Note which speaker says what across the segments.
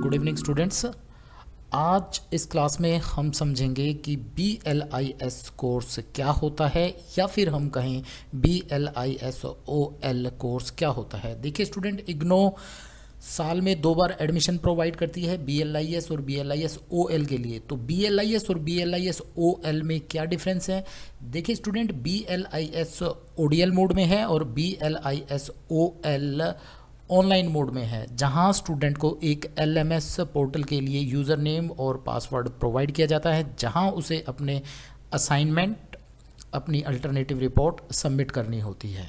Speaker 1: Good evening students. आज इस class में हम समझेंगे कि BLIS कोर्स क्या होता है या फिर हम कहें BLISOL कोर्स क्या होता है। देखिए स्टूडेंट, इग्नो साल में 2 बार एडमिशन प्रोवाइड करती है BLIS और BLISOL के लिए। तो BLIS और BLISOL में क्या डिफरेंस है? देखिए स्टूडेंट, BLIS ODL मोड में है और BLISOL ऑनलाइन मोड में है, जहां स्टूडेंट को एक LMS पोर्टल के लिए यूज़र नेम और पासवर्ड प्रोवाइड किया जाता है, जहां उसे अपने असाइनमेंट, अपनी अल्टरनेटिव रिपोर्ट सबमिट करनी होती है।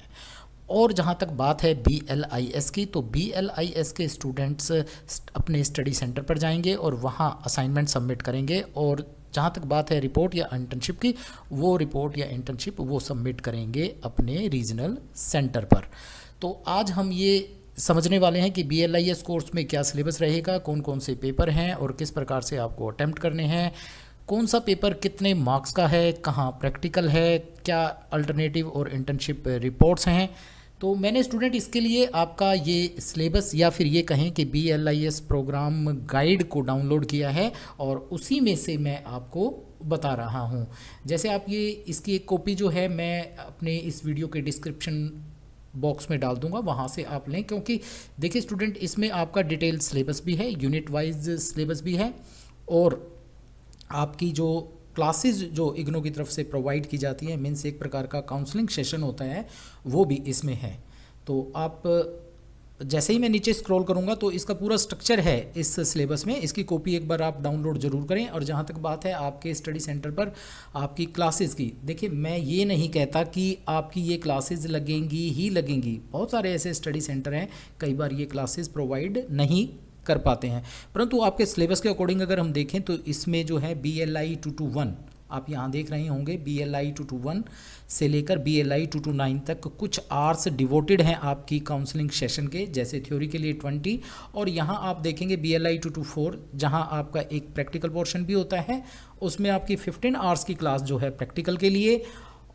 Speaker 1: और जहां तक बात है BLIS की, तो BLIS के स्टूडेंट्स अपने स्टडी सेंटर पर जाएंगे और वहां असाइनमेंट सबमिट करेंगे, और जहाँ तक बात है रिपोर्ट या इंटर्नशिप की, वो रिपोर्ट या इंटर्नशिप वो सबमिट करेंगे अपने रीजनल सेंटर पर। तो आज हम ये समझने वाले हैं कि BLIS कोर्स में क्या सिलेबस रहेगा, कौन कौन से पेपर हैं और किस प्रकार से आपको अटेम्प्ट करने हैं, कौन सा पेपर कितने मार्क्स का है, कहाँ प्रैक्टिकल है, क्या अल्टरनेटिव और इंटर्नशिप रिपोर्ट्स हैं। तो मैंने स्टूडेंट इसके लिए आपका ये सिलेबस या फिर ये कहें कि BLIS प्रोग्राम गाइड को डाउनलोड किया है और उसी में से मैं आपको बता रहा हूँ। जैसे आप ये इसकी एक कॉपी जो है मैं अपने इस वीडियो के डिस्क्रिप्शन बॉक्स में डाल दूंगा, वहाँ से आप लें, क्योंकि देखिए स्टूडेंट, इसमें आपका डिटेल सिलेबस भी है, यूनिट वाइज सिलेबस भी है, और आपकी जो क्लासेस जो इग्नो की तरफ से प्रोवाइड की जाती है, मीन्स एक प्रकार का काउंसलिंग सेशन होता है, वो भी इसमें है। तो आप जैसे ही मैं नीचे स्क्रॉल करूंगा तो इसका पूरा स्ट्रक्चर है इस सिलेबस में। इसकी कॉपी एक बार आप डाउनलोड ज़रूर करें। और जहाँ तक बात है आपके स्टडी सेंटर पर आपकी क्लासेस की, देखिए मैं ये नहीं कहता कि आपकी ये क्लासेस लगेंगी ही लगेंगी। बहुत सारे ऐसे स्टडी सेंटर हैं, कई बार ये क्लासेस प्रोवाइड नहीं कर पाते हैं, परंतु आपके सिलेबस के अकॉर्डिंग अगर हम देखें तो इसमें जो है BLI 221 आप यहाँ देख रहे होंगे, BLI 221 से लेकर BLI 229 तक कुछ आवर्स डिवोटेड हैं आपकी काउंसलिंग सेशन के, जैसे थ्योरी के लिए 20, और यहाँ आप देखेंगे BLI 224 जहाँ आपका एक प्रैक्टिकल पोर्शन भी होता है, उसमें आपकी 15 आवर्स की क्लास जो है प्रैक्टिकल के लिए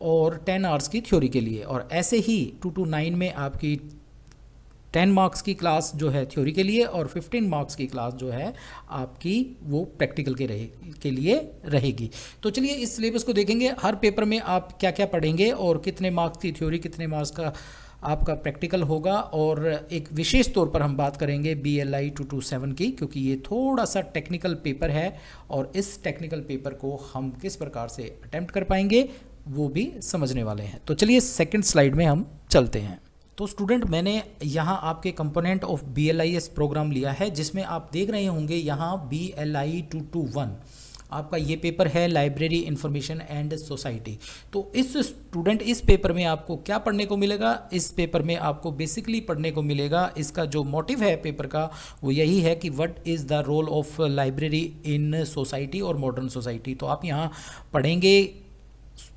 Speaker 1: और 10 आवर्स की थ्योरी के लिए। और ऐसे ही 229 में आपकी 10 मार्क्स की क्लास जो है थ्योरी के लिए और 15 मार्क्स की क्लास जो है आपकी वो प्रैक्टिकल के लिए रहेगी। तो चलिए इस सिलेबस को देखेंगे, हर पेपर में आप क्या क्या पढ़ेंगे और कितने मार्क्स की थ्योरी, कितने मार्क्स का आपका प्रैक्टिकल होगा। और एक विशेष तौर पर हम बात करेंगे BLI 227 की, क्योंकि ये थोड़ा सा टेक्निकल पेपर है और इस टेक्निकल पेपर को हम किस प्रकार से अटेम्प्ट कर पाएंगे वो भी समझने वाले हैं। तो चलिए सेकेंड स्लाइड में हम चलते हैं। तो स्टूडेंट, मैंने यहाँ आपके कंपोनेंट ऑफ BLIS प्रोग्राम लिया है, जिसमें आप देख रहे होंगे यहाँ BLI 221 आपका ये पेपर है, लाइब्रेरी इंफॉर्मेशन एंड सोसाइटी। तो इस स्टूडेंट इस पेपर में आपको क्या पढ़ने को मिलेगा? इस पेपर में आपको बेसिकली पढ़ने को मिलेगा, इसका जो मोटिव है पेपर का वो यही है कि what is the role of library in society और मॉडर्न सोसाइटी। तो आप यहाँ पढ़ेंगे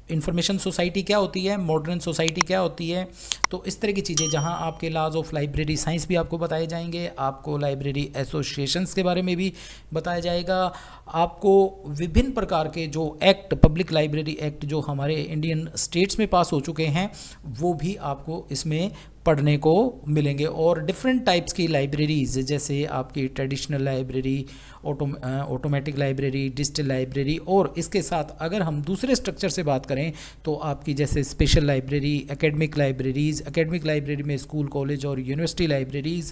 Speaker 1: इंफॉर्मेशन सोसाइटी क्या होती है, मॉडर्न सोसाइटी क्या होती है, तो इस तरह की चीज़ें, जहां आपके लॉज ऑफ लाइब्रेरी साइंस भी आपको बताए जाएंगे, आपको लाइब्रेरी एसोसिएशंस के बारे में भी बताया जाएगा, आपको विभिन्न प्रकार के जो एक्ट, पब्लिक लाइब्रेरी एक्ट जो हमारे इंडियन स्टेट्स में पास हो चुके हैं वो भी आपको इसमें पढ़ने को मिलेंगे, और डिफरेंट टाइप्स की लाइब्रेरीज़, जैसे आपकी traditional library, automatic library, digital library, और इसके साथ अगर हम दूसरे स्ट्रक्चर से बात करें तो आपकी जैसे special library, academic libraries, academic library में स्कूल, कॉलेज और यूनिवर्सिटी लाइब्रेरीज़,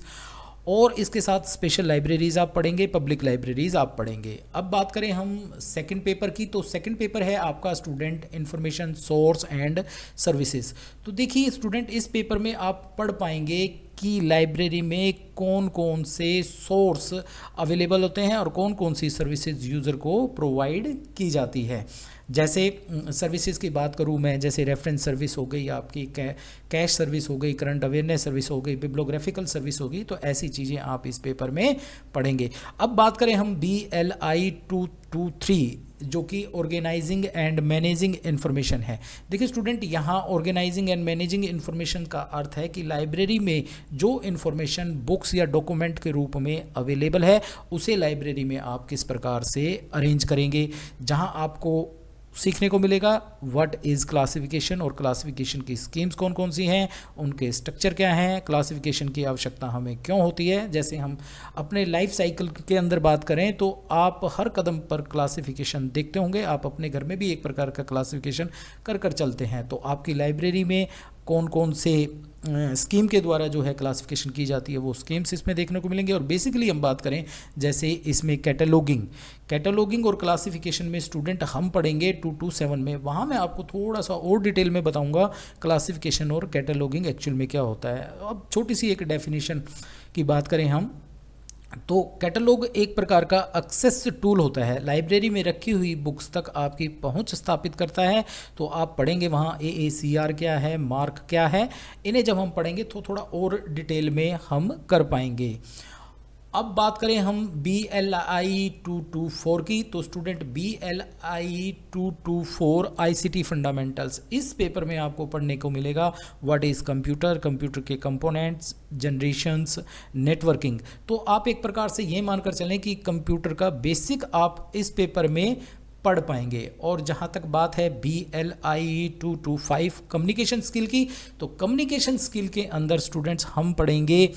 Speaker 1: और इसके साथ स्पेशल लाइब्रेरीज़ आप पढ़ेंगे, पब्लिक लाइब्रेरीज़ आप पढ़ेंगे। अब बात करें हम सेकंड पेपर की, तो सेकंड पेपर है आपका student information source and services. तो देखिए स्टूडेंट, इस पेपर में आप पढ़ पाएंगे कि लाइब्रेरी में कौन कौन से सोर्स अवेलेबल होते हैं और कौन कौन सी सर्विसेज यूज़र को प्रोवाइड की जाती है। जैसे सर्विसेज की बात करूं मैं, जैसे रेफरेंस सर्विस हो गई, आपकी कैश सर्विस हो गई, करंट अवेयरनेस सर्विस हो गई, बिब्लोग्राफिकल सर्विस हो गई, तो ऐसी चीज़ें आप इस पेपर में पढ़ेंगे। अब बात करें हम BLI 223 जो कि ऑर्गेनाइजिंग एंड मैनेजिंग इन्फॉर्मेशन है। देखिए स्टूडेंट, यहाँ ऑर्गेनाइजिंग एंड मैनेजिंग इन्फॉर्मेशन का अर्थ है कि लाइब्रेरी में जो इन्फॉर्मेशन बुक्स या डॉक्यूमेंट के रूप में अवेलेबल है उसे लाइब्रेरी में आप किस प्रकार से अरेंज करेंगे, जहाँ आपको सीखने को मिलेगा। व्हाट इज़ क्लासिफिकेशन और क्लासिफिकेशन की स्कीम्स कौन कौन सी हैं, उनके स्ट्रक्चर क्या हैं, क्लासिफिकेशन की आवश्यकता हमें क्यों होती है। जैसे हम अपने लाइफ साइकिल के अंदर बात करें तो आप हर कदम पर क्लासिफिकेशन देखते होंगे, आप अपने घर में भी एक प्रकार का क्लासिफिकेशन कर कर चलते हैं। तो आपकी लाइब्रेरी में कौन कौन से स्कीम के द्वारा जो है क्लासिफिकेशन की जाती है वो स्कीम्स इसमें देखने को मिलेंगे। और बेसिकली हम बात करें जैसे इसमें कैटलॉगिंग और क्लासिफिकेशन में स्टूडेंट हम पढ़ेंगे 2 to 7 में, वहाँ मैं आपको थोड़ा सा और डिटेल में बताऊंगा क्लासिफिकेशन और कैटलॉगिंग एक्चुअल में क्या होता है। अब छोटी सी एक डेफिनेशन की बात करें हम, तो कैटलॉग एक प्रकार का एक्सेस टूल होता है, लाइब्रेरी में रखी हुई बुक्स तक आपकी पहुंच स्थापित करता है। तो आप पढ़ेंगे वहाँ AACR क्या है, मार्क क्या है, इन्हें जब हम पढ़ेंगे तो थोड़ा और डिटेल में हम कर पाएंगे। अब बात करें हम BLI 224 की, तो स्टूडेंट BLI 224 ICT फंडामेंटल्स, इस पेपर में आपको पढ़ने को मिलेगा व्हाट इज़ कंप्यूटर, कंप्यूटर के कंपोनेंट्स, जनरेशंस, नेटवर्किंग। तो आप एक प्रकार से ये मानकर चलें कि कंप्यूटर का बेसिक आप इस पेपर में पढ़ पाएंगे। और जहाँ तक बात है BLI 225 कम्युनिकेशन स्किल की, तो कम्युनिकेशन स्किल के अंदर स्टूडेंट्स हम पढ़ेंगे।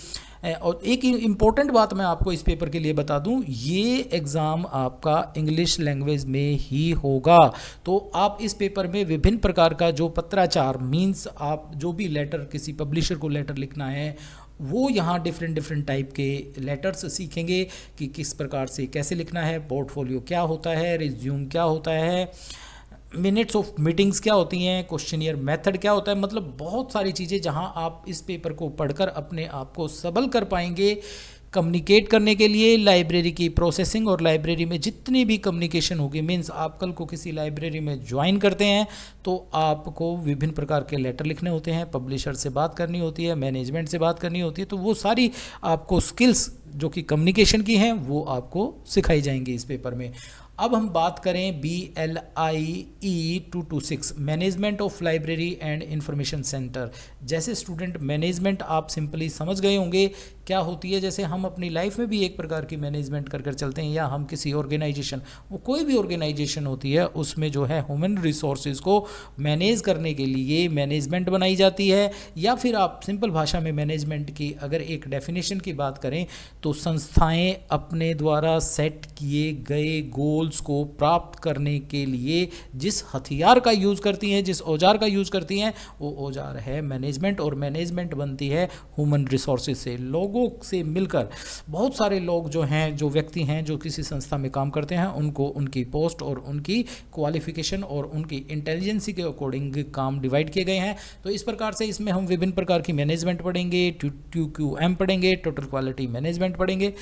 Speaker 1: और एक इम्पॉर्टेंट बात मैं आपको इस पेपर के लिए बता दूं, ये एग्ज़ाम आपका इंग्लिश लैंग्वेज में ही होगा। तो आप इस पेपर में विभिन्न प्रकार का जो पत्राचार मीन्स आप जो भी लेटर, किसी पब्लिशर को लेटर लिखना है, वो यहाँ डिफरेंट टाइप के लेटर्स सीखेंगे कि किस प्रकार से कैसे लिखना है, पोर्टफोलियो क्या होता है, रिज्यूम क्या होता है, मिनट्स ऑफ मीटिंग्स क्या होती हैं, क्वेश्चनियर मेथड क्या होता है। मतलब बहुत सारी चीज़ें जहां आप इस पेपर को पढ़कर अपने आप को सबल कर पाएंगे कम्युनिकेट करने के लिए। लाइब्रेरी की प्रोसेसिंग और लाइब्रेरी में जितनी भी कम्युनिकेशन होगी, मीन्स आप कल को किसी लाइब्रेरी में ज्वाइन करते हैं तो आपको विभिन्न प्रकार के लेटर लिखने होते हैं, पब्लिशर से बात करनी होती है, मैनेजमेंट से बात करनी होती है। तो वो सारी आपको स्किल्स जो कि कम्युनिकेशन की हैं वो आपको सिखाई जाएंगी इस पेपर में। अब हम बात करें BLIE 226 management of library and information centre. जैसे स्टूडेंट मैनेजमेंट आप सिंपली समझ गए होंगे क्या होती है। जैसे हम अपनी लाइफ में भी एक प्रकार की मैनेजमेंट कर चलते हैं, या हम किसी ऑर्गेनाइजेशन, वो कोई भी ऑर्गेनाइजेशन होती है उसमें जो है ह्यूमन रिसोर्सेज को मैनेज करने के लिए मैनेजमेंट बनाई जाती है। या फिर आप सिंपल भाषा में मैनेजमेंट की अगर एक डेफिनेशन की बात करें तो संस्थाएं अपने द्वारा सेट किए गए गोल्स को प्राप्त करने के लिए जिस हथियार का यूज़ करती हैं, जिस औजार का यूज़ करती हैं, वो औजार है मैनेजमेंट। और मैनेजमेंट बनती है ह्यूमन रिसोर्सेज से, लोगों से मिलकर। बहुत सारे लोग जो हैं, जो व्यक्ति हैं जो किसी संस्था में काम करते हैं, उनको उनकी पोस्ट और उनकी क्वालिफिकेशन और उनकी इंटेलिजेंसी के अकॉर्डिंग काम डिवाइड किए गए हैं। तो इस प्रकार से इसमें हम विभिन्न प्रकार की मैनेजमेंट पढ़ेंगे, TQM पढ़ेंगे, टोटल क्वालिटी मैनेजमेंट पढ़ेंगे,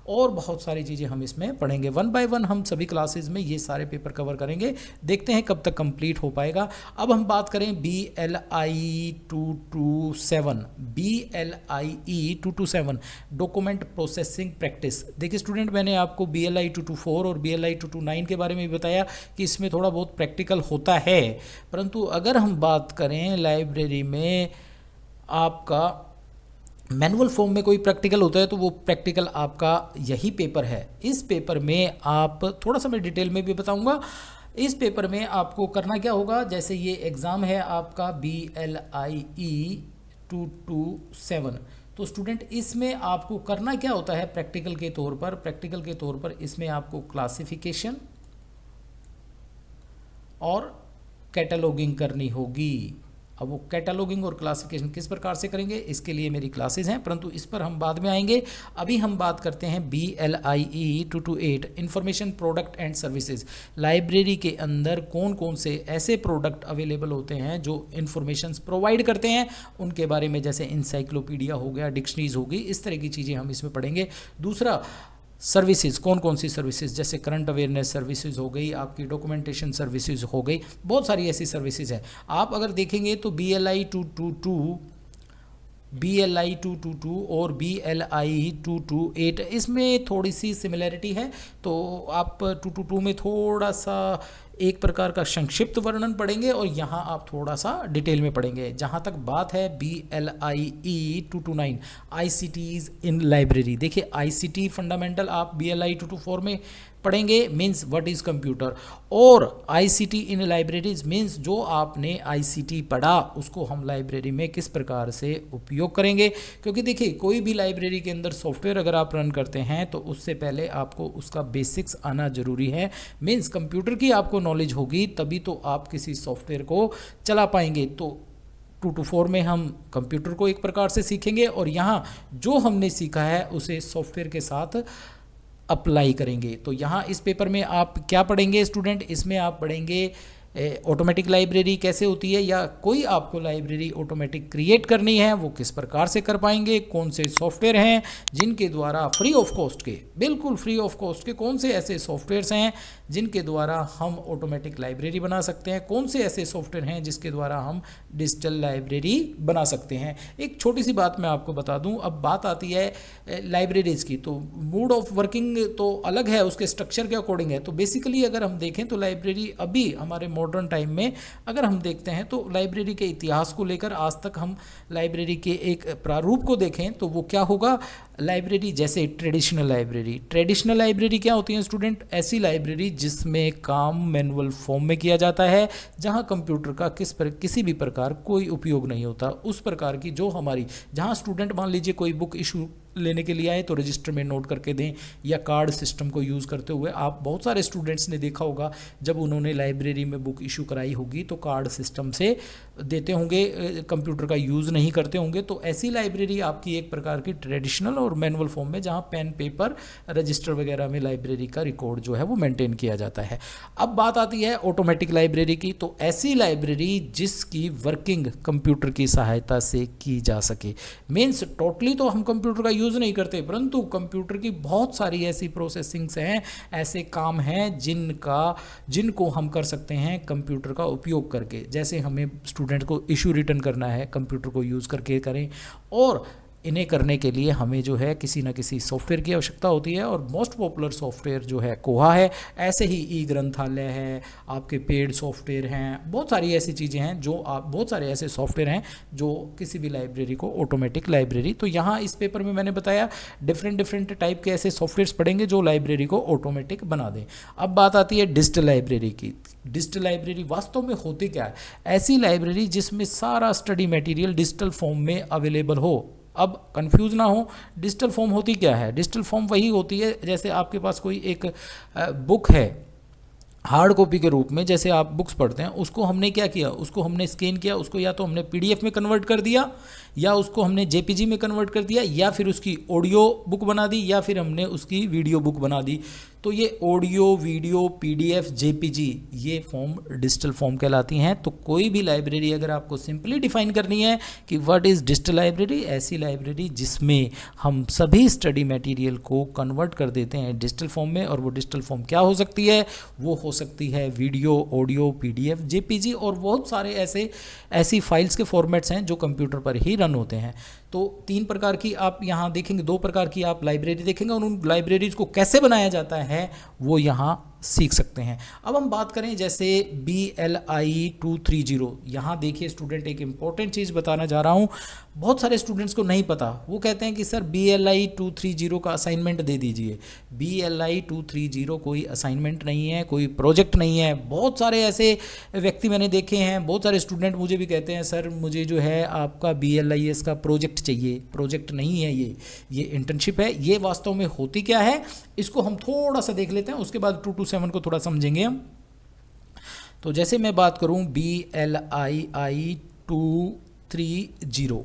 Speaker 1: और बहुत सारी चीज़ें हम इसमें पढ़ेंगे। 1 by 1 हम सभी क्लासेज में ये सारे पेपर कवर करेंगे, देखते हैं कब तक कंप्लीट हो पाएगा। अब हम बात करें BLIE 227 डॉक्यूमेंट प्रोसेसिंग प्रैक्टिस। देखिए स्टूडेंट, मैंने आपको BLI 224 और BLI 229 के बारे में भी बताया कि इसमें थोड़ा बहुत प्रैक्टिकल होता है, परंतु अगर हम बात करें लाइब्रेरी में आपका मैनुअल फॉर्म में कोई प्रैक्टिकल होता है तो वो प्रैक्टिकल आपका यही पेपर है। इस पेपर में आप थोड़ा सा मैं डिटेल में भी बताऊंगा। इस पेपर में आपको करना क्या होगा, जैसे ये एग्ज़ाम है आपका BLIE 227, तो स्टूडेंट इसमें आपको करना क्या होता है प्रैक्टिकल के तौर पर इसमें आपको क्लासिफिकेशन और कैटलॉगिंग करनी होगी। अब वो कैटलॉगिंग और क्लासिफिकेशन किस प्रकार से करेंगे, इसके लिए मेरी क्लासेस हैं, परंतु इस पर हम बाद में आएंगे। अभी हम बात करते हैं BLIE 228 information product and services. Library के अंदर कौन कौन से ऐसे प्रोडक्ट अवेलेबल होते हैं जो इंफॉर्मेशंस प्रोवाइड करते हैं, उनके बारे में, जैसे इंसाइक्लोपीडिया हो गया, डिक्शनरीज होगी, इस तरह की चीज़ें हम इसमें पढ़ेंगे। दूसरा, सर्विसेज, कौन कौन सी सर्विसेज, जैसे करंट अवेयरनेस सर्विसेज हो गई, आपकी डॉक्यूमेंटेशन सर्विसेज हो गई, बहुत सारी ऐसी सर्विसेज हैं। आप अगर देखेंगे तो BLI 222 और BLI 228 इसमें थोड़ी सी सिमिलैरिटी है। तो आप 222 में थोड़ा सा एक प्रकार का संक्षिप्त वर्णन पढ़ेंगे और यहाँ आप थोड़ा सा डिटेल में पढ़ेंगे। जहाँ तक बात है BLIE 229 ICTs इन लाइब्रेरी, देखिए ICT फंडामेंटल आप BLI 224 में पढ़ेंगे, मीन्स व्हाट इज़ कंप्यूटर। और आईसीटी इन लाइब्रेरीज मीन्स जो आपने आईसीटी पढ़ा उसको हम लाइब्रेरी में किस प्रकार से उपयोग करेंगे। क्योंकि देखिए कोई भी लाइब्रेरी के अंदर सॉफ्टवेयर अगर आप रन करते हैं तो उससे पहले आपको उसका बेसिक्स आना ज़रूरी है। मीन्स कंप्यूटर की आपको नॉलेज होगी तभी तो आप किसी सॉफ्टवेयर को चला पाएंगे। तो 2 to 4 में हम कंप्यूटर को एक प्रकार से सीखेंगे और यहाँ जो हमने सीखा है उसे सॉफ्टवेयर के साथ अप्लाई करेंगे। तो यहाँ इस पेपर में आप क्या पढ़ेंगे स्टूडेंट, इसमें आप पढ़ेंगे ऑटोमेटिक लाइब्रेरी कैसे होती है, या कोई आपको लाइब्रेरी ऑटोमेटिक क्रिएट करनी है वो किस प्रकार से कर पाएंगे, कौन से सॉफ्टवेयर हैं जिनके द्वारा फ्री ऑफ कॉस्ट के, बिल्कुल फ्री ऑफ कॉस्ट के कौन से ऐसे सॉफ्टवेयर्स हैं जिनके द्वारा हम ऑटोमेटिक लाइब्रेरी बना सकते हैं, कौन से ऐसे सॉफ्टवेयर हैं जिसके द्वारा हम डिजिटल लाइब्रेरी बना सकते हैं। एक छोटी सी बात मैं आपको बता दूं, अब बात आती है लाइब्रेरीज़ की, तो मोड ऑफ वर्किंग तो अलग है, उसके स्ट्रक्चर के अकॉर्डिंग है। तो बेसिकली अगर हम देखें तो लाइब्रेरी अभी हमारे मॉडर्न टाइम में अगर हम देखते हैं तो लाइब्रेरी के इतिहास को लेकर आज तक हम लाइब्रेरी के एक प्रारूप को देखें तो वो क्या होगा, लाइब्रेरी जैसे ट्रेडिशनल लाइब्रेरी क्या होती है स्टूडेंट, ऐसी लाइब्रेरी जिसमें काम मैनुअल फॉर्म में किया जाता है, जहां कंप्यूटर का किसी भी प्रकार कोई उपयोग नहीं होता। उस प्रकार की जो हमारी, जहां स्टूडेंट मान लीजिए कोई बुक इशू लेने के लिए आए तो रजिस्टर में नोट करके दें, या कार्ड सिस्टम को यूज़ करते हुए आप बहुत सारे स्टूडेंट्स ने देखा होगा जब उन्होंने लाइब्रेरी में बुक इशू कराई होगी तो कार्ड सिस्टम से देते होंगे, कंप्यूटर का यूज़ नहीं करते होंगे। तो ऐसी लाइब्रेरी आपकी एक प्रकार की ट्रेडिशनल और मैनुअल फॉर्म में, जहां पेन पेपर रजिस्टर वगैरह में लाइब्रेरी का रिकॉर्ड जो है वो मेंटेन किया जाता है। अब बात आती है ऑटोमेटिक लाइब्रेरी की, तो ऐसी लाइब्रेरी जिसकी वर्किंग कंप्यूटर की सहायता से की जा सके। मीन्स टोटली तो हम कंप्यूटर का यूज़ नहीं करते, परंतु कंप्यूटर की बहुत सारी ऐसी प्रोसेसिंग्स हैं, ऐसे काम हैं जिनको हम कर सकते हैं कंप्यूटर का उपयोग करके। जैसे हमें स्टूडेंट को इशू रिटर्न करना है, कंप्यूटर को यूज़ करके करें, और इन्हें करने के लिए हमें जो है किसी न किसी सॉफ्टवेयर की आवश्यकता होती है, और मोस्ट पॉपुलर सॉफ्टवेयर जो है कोहा है। ऐसे ही ई ग्रंथालय है, आपके पेड सॉफ्टवेयर हैं, बहुत सारी ऐसी चीज़ें हैं जो बहुत सारे ऐसे सॉफ्टवेयर हैं जो किसी भी लाइब्रेरी को ऑटोमेटिक लाइब्रेरी। तो यहाँ इस पेपर में मैंने बताया डिफरेंट टाइप के ऐसे सॉफ्टवेयर्स पढ़ेंगे जो लाइब्रेरी को ऑटोमेटिक बना दें। अब बात आती है डिजिटल लाइब्रेरी की। डिजिटल लाइब्रेरी वास्तव में होती क्या है, ऐसी लाइब्रेरी जिसमें सारा स्टडी मटेरियल डिजिटल फॉर्म में अवेलेबल हो। अब कंफ्यूज ना हो, डिजिटल फॉर्म होती क्या है, डिजिटल फॉर्म वही होती है जैसे आपके पास कोई एक बुक है हार्ड कॉपी के रूप में, जैसे आप बुक्स पढ़ते हैं, उसको हमने क्या किया, उसको हमने स्कैन किया, उसको या तो हमने पीडीएफ में कन्वर्ट कर दिया, या उसको हमने जेपीजी में कन्वर्ट कर दिया, या फिर उसकी ऑडियो बुक बना दी, या फिर हमने उसकी वीडियो बुक बना दी। तो ये ऑडियो, वीडियो, पीडीएफ, जेपीजी, ये फॉर्म डिजिटल फॉर्म कहलाती हैं। तो कोई भी लाइब्रेरी अगर आपको सिंपली डिफाइन करनी है कि व्हाट इज़ डिजिटल लाइब्रेरी, ऐसी लाइब्रेरी जिसमें हम सभी स्टडी मटेरियल को कन्वर्ट कर देते हैं डिजिटल फॉर्म में। और वो डिजिटल फॉर्म क्या हो सकती है, वो हो सकती है वीडियो, ऑडियो, पीडीएफ, जेपीजी, और बहुत सारे ऐसी फाइल्स के फॉर्मेट्स हैं जो कंप्यूटर पर ही रन होते हैं। तो 3 प्रकार की आप यहाँ देखेंगे, 2 प्रकार की आप लाइब्रेरी देखेंगे, और उन लाइब्रेरीज को कैसे बनाया जाता है वो यहाँ सीख सकते हैं। अब हम बात करें जैसे BLI 230, यहाँ देखिए स्टूडेंट एक इंपॉर्टेंट चीज़ बताना जा रहा हूँ, बहुत सारे स्टूडेंट्स को नहीं पता। वो कहते हैं कि सर BLI 230 का असाइनमेंट दे दीजिए। BLI 230 कोई असाइनमेंट नहीं है, कोई प्रोजेक्ट नहीं है। बहुत सारे ऐसे व्यक्ति मैंने देखे हैं, बहुत सारे स्टूडेंट मुझे भी कहते हैं सर मुझे जो है आपका BLIS का प्रोजेक्ट चाहिए। प्रोजेक्ट नहीं है ये इंटर्नशिप है। ये वास्तव में होती क्या है इसको हम थोड़ा सा देख लेते हैं, उसके बाद 2 to 7 को थोड़ा समझेंगे हम। तो जैसे मैं बात करूं BLI 230,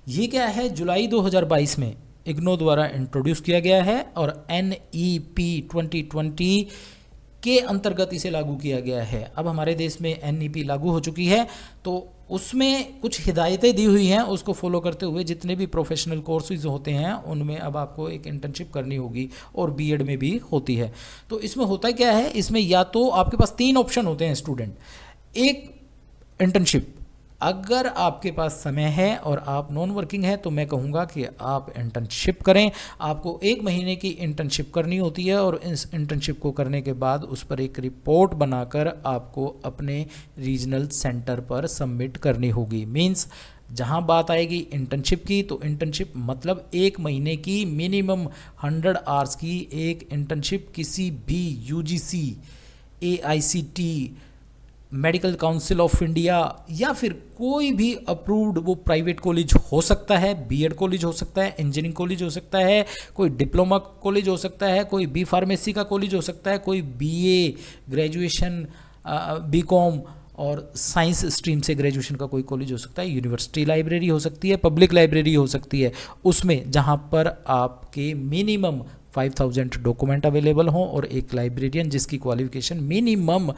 Speaker 1: ये क्या है, जुलाई 2022 में इग्नो द्वारा इंट्रोड्यूस किया गया है, और NEP 2020 के अंतर्गत इसे लागू किया गया है। अब हमारे देश में NEP लागू हो चुकी है, तो उसमें कुछ हिदायतें दी हुई हैं, उसको फॉलो करते हुए जितने भी प्रोफेशनल कोर्सेज होते हैं उनमें अब आपको एक इंटर्नशिप करनी होगी, और बीएड में भी होती है। तो इसमें होता क्या है, इसमें या तो आपके पास 3 ऑप्शन होते हैं स्टूडेंट। एक, इंटर्नशिप, अगर आपके पास समय है और आप नॉन वर्किंग है तो मैं कहूँगा कि आप इंटर्नशिप करें। आपको 1 महीने की इंटर्नशिप करनी होती है, और इस इंटर्नशिप को करने के बाद उस पर एक रिपोर्ट बनाकर आपको अपने रीजनल सेंटर पर सबमिट करनी होगी। मीन्स जहाँ बात आएगी इंटर्नशिप की, तो इंटर्नशिप मतलब एक महीने की मिनिमम 100 आवर्स की एक इंटर्नशिप किसी भी UGC, AICT, medical council of India या फिर कोई भी अप्रूव्ड वो प्राइवेट कॉलेज हो सकता है, बीएड कॉलेज हो सकता है, इंजीनियरिंग कॉलेज हो सकता है, कोई डिप्लोमा कॉलेज हो सकता है, कोई बी फार्मेसी का कॉलेज हो सकता है, कोई बीए ग्रेजुएशन, बीकॉम और साइंस स्ट्रीम से ग्रेजुएशन का कोई कॉलेज हो सकता है, यूनिवर्सिटी लाइब्रेरी हो सकती है, पब्लिक लाइब्रेरी हो सकती है, उसमें जहाँ पर आपके मिनिमम 5000 डॉक्यूमेंट अवेलेबल हों और एक लाइब्रेरियन जिसकी qualification minimum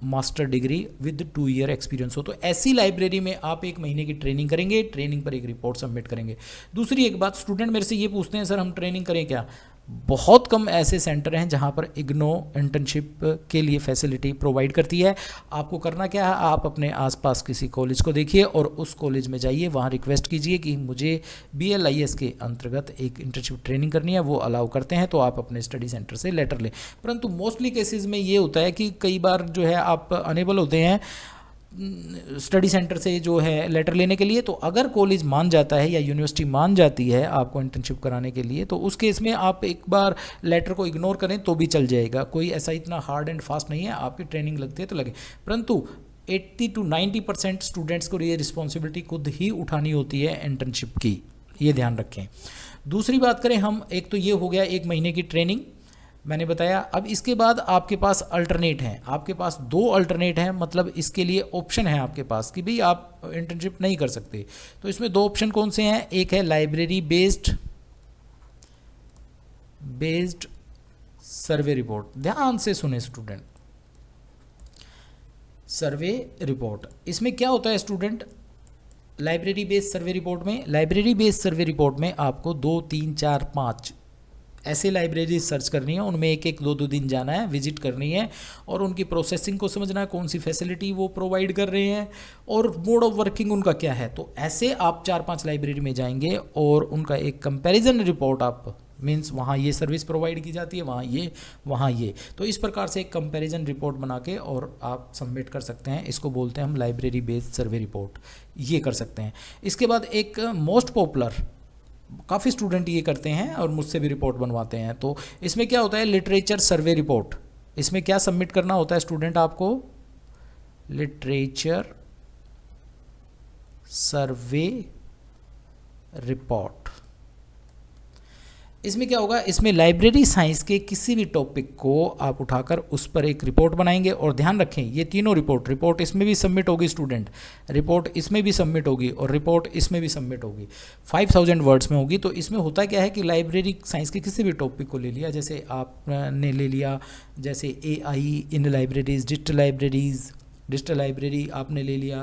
Speaker 1: master degree with 2 year experience हो। तो ऐसी लाइब्रेरी में आप एक महीने की ट्रेनिंग करेंगे, ट्रेनिंग पर एक रिपोर्ट सबमिट करेंगे। दूसरी एक बात, स्टूडेंट मेरे से ये पूछते हैं सर हम ट्रेनिंग करें क्या? बहुत कम ऐसे सेंटर हैं जहां पर इग्नो इंटर्नशिप के लिए फैसिलिटी प्रोवाइड करती है। आपको करना क्या है, आप अपने आसपास किसी कॉलेज को देखिए और उस कॉलेज में जाइए, वहां रिक्वेस्ट कीजिए कि मुझे BLIS के अंतर्गत एक इंटर्नशिप ट्रेनिंग करनी है, वो अलाउ करते हैं तो आप अपने स्टडी सेंटर से लेटर लें। परंतु मोस्टली केसेस में ये होता है कि कई बार जो है आप अनेबल होते हैं स्टडी सेंटर से जो है लेटर लेने के लिए। तो अगर कॉलेज मान जाता है या यूनिवर्सिटी मान जाती है आपको इंटर्नशिप कराने के लिए, तो उस केस में आप एक बार लेटर को इग्नोर करें तो भी चल जाएगा। कोई ऐसा इतना हार्ड एंड फास्ट नहीं है, आपकी ट्रेनिंग लगती है तो लगे। परंतु 80 to 90% स्टूडेंट्स को ये रिस्पॉन्सिबिलिटी खुद ही उठानी होती है इंटर्नशिप की, ये ध्यान रखें। दूसरी बात करें हम, एक तो ये हो गया एक महीने की ट्रेनिंग मैंने बताया। अब इसके बाद आपके पास अल्टरनेट हैं, आपके पास 2 अल्टरनेट हैं, मतलब इसके लिए ऑप्शन है आपके पास कि भाई आप इंटर्नशिप नहीं कर सकते। तो इसमें 2 ऑप्शन कौन से हैं? एक है लाइब्रेरी बेस्ड सर्वे रिपोर्ट। ध्यान से सुने स्टूडेंट, सर्वे रिपोर्ट इसमें क्या होता है student? Library based survey report में आपको 2, 3, 4, 5 ऐसे लाइब्रेरी सर्च करनी है, उनमें एक 2 दिन जाना है, विजिट करनी है और उनकी प्रोसेसिंग को समझना है, कौन सी फैसिलिटी वो प्रोवाइड कर रहे हैं और मोड ऑफ वर्किंग उनका क्या है। तो ऐसे आप 4-5 लाइब्रेरी में जाएंगे और उनका एक कंपैरिजन रिपोर्ट, आप मीन्स वहाँ ये सर्विस प्रोवाइड की जाती है, वहाँ ये, तो इस प्रकार से एक कंपैरिजन रिपोर्ट बना के और आप सबमिट कर सकते हैं। इसको बोलते हैं हम लाइब्रेरी बेस्ड सर्वे रिपोर्ट, ये कर सकते हैं। इसके बाद एक मोस्ट पॉपुलर, काफ़ी स्टूडेंट ये करते हैं और मुझसे भी रिपोर्ट बनवाते हैं। तो इसमें क्या होता है? Literature survey report. इसमें क्या सबमिट करना होता है स्टूडेंट आपको? Literature survey report. इसमें क्या होगा? इसमें लाइब्रेरी साइंस के किसी भी टॉपिक को आप उठाकर उस पर एक रिपोर्ट बनाएंगे। और ध्यान रखें ये तीनों रिपोर्ट इसमें भी सबमिट होगी स्टूडेंट, रिपोर्ट इसमें भी सबमिट होगी और रिपोर्ट इसमें भी सबमिट होगी। 5000 वर्ड्स में होगी। तो इसमें होता क्या है कि लाइब्रेरी साइंस के किसी भी टॉपिक को ले लिया, जैसे आपने ले लिया जैसे AI इन लाइब्रेरीज, डिजिटल लाइब्रेरी आपने ले लिया,